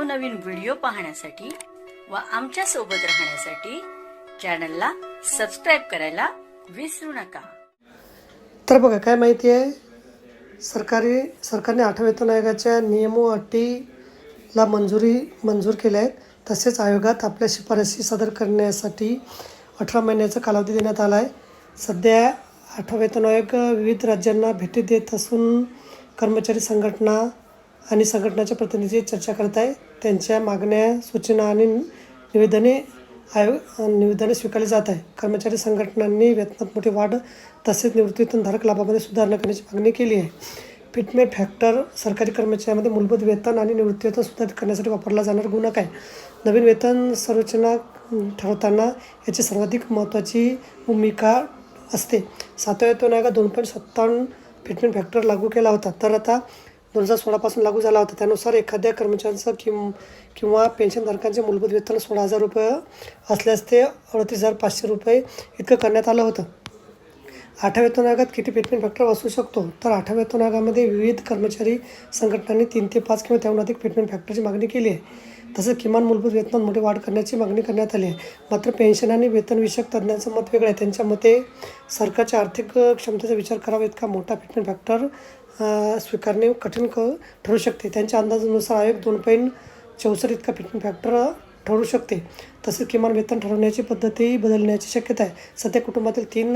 नवनवीन व्हिडिओ पाहण्यासाठी व आमच्या सोबत राहण्यासाठी चॅनलला सबस्क्राइब करायला विसरू नका। तर बघा काय माहिती आहे, सरकारने 8व्या वेतन आयोगाच्या नियम व अटीला मंजूर केल्या आहेत। तसेच आयोगात आपल्या शिफारसी सादर करण्यासाठी 18 महिन्याचा कालावधी देण्यात आला आहे। सध्या 8वा वेतन आयोग विविध राज्यांना भेटी देत असून कर्मचारी संघटना आणि संघटनाच्या प्रतिनिधी चर्चा करत आहे। त्यांच्या मागण्या, सूचना आणि निवेदने स्वीकारली जात आहे। कर्मचारी संघटनांनी वेतनात मोठी वाढ तसेच निवृत्तीवेतनधारक लाभामध्ये सुधारणा करण्याची मागणी केली आहे। फिटमेंट फॅक्टर सरकारी कर्मचाऱ्यांमध्ये मूलभूत वेतन आणि निवृत्तीवेतन सुधारित करण्यासाठी वापरला जाणारा गुणक आहे। नवीन वेतन संरचना ठरवताना याची सर्वाधिक महत्त्वाची भूमिका असते। 7व्या वेतन आयोगात 2.57 फिटमेंट फॅक्टर लागू केला होता, तर आता 2016 पासून लागू झाला होता। त्यानुसार एखाद्या कर्मचाऱ्यांचं किंवा पेन्शनधारकांचे मूलभूत वेतन 16,000 रुपये असल्यास ते 38,500 रुपये इतकं करण्यात आलं होतं। 8व्या वेतन आयोगात किती फिटमेंट फॅक्टर असू शकतो, तर 8व्या वेतन आयोगामध्ये विविध कर्मचारी संघटनांनी 3 ते 5 किंवा त्याहून अधिक फिटमेंट फॅक्टरची मागणी केली आहे। तसेच किमान मूलभूत वेतनात मोठी वाढ करण्याची मागणी करण्यात आली आहे। मात्र पेन्शन आणि वेतनविषयक तज्ज्ञांचं मत वेगळं आहे। त्यांच्या मते सरकारच्या आर्थिक क्षमतेचा विचार करावा इतका मोठा फिटमेंट फॅक्टर स्वीकारणे कठीण ठरू शकते। त्यांच्या अंदाजानुसार आयोग 2.64 इतका फिटमेंट फॅक्टर ठरू शकते। तसेच किमान वेतन ठरवण्याची पद्धतीही बदलण्याची शक्यता आहे। सध्या कुटुंबातील 3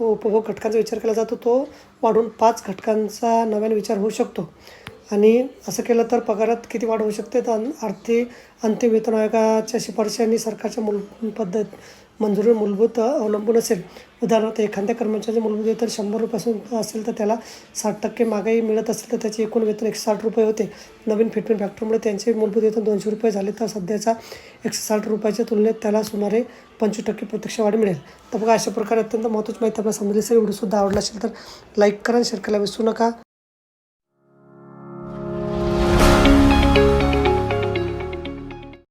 उपभोग घटकांचा विचार केला जातो, तो वाढून 5 घटकांचा नव्याने विचार होऊ शकतो। आणि असं केलं तर पगारात किती वाढ होऊ शकते, तर अंतिम वेतन आयोगाच्या शिफारशी आणि सरकारच्या मंजुरी मूलभूत अवलंबून असेल। उदाहरणार्थ एखाद्या कर्मचाऱ्याचे मूलभूत वेतन 100 रुपयापासून असेल तर त्याला 60% महागाई मिळत असेल तर त्याचे एकूण वेतन 160 रुपये होते। नवीन फिटमेंट फॅक्टरमुळे त्यांचे मूलभूत वेतन 200 रुपये झाले तर सध्याच्या 160 रुपयाच्या तुलनेत त्याला सुमारे 25% प्रत्यक्ष वाढ मिळेल। तर बघा, अशा प्रकारे अत्यंत महत्त्वाची माहिती आपल्याला समजली असेल। व्हिडिओसुद्धा आवडला असेल तर लाईक करा, शेअर करायला विसरू नका।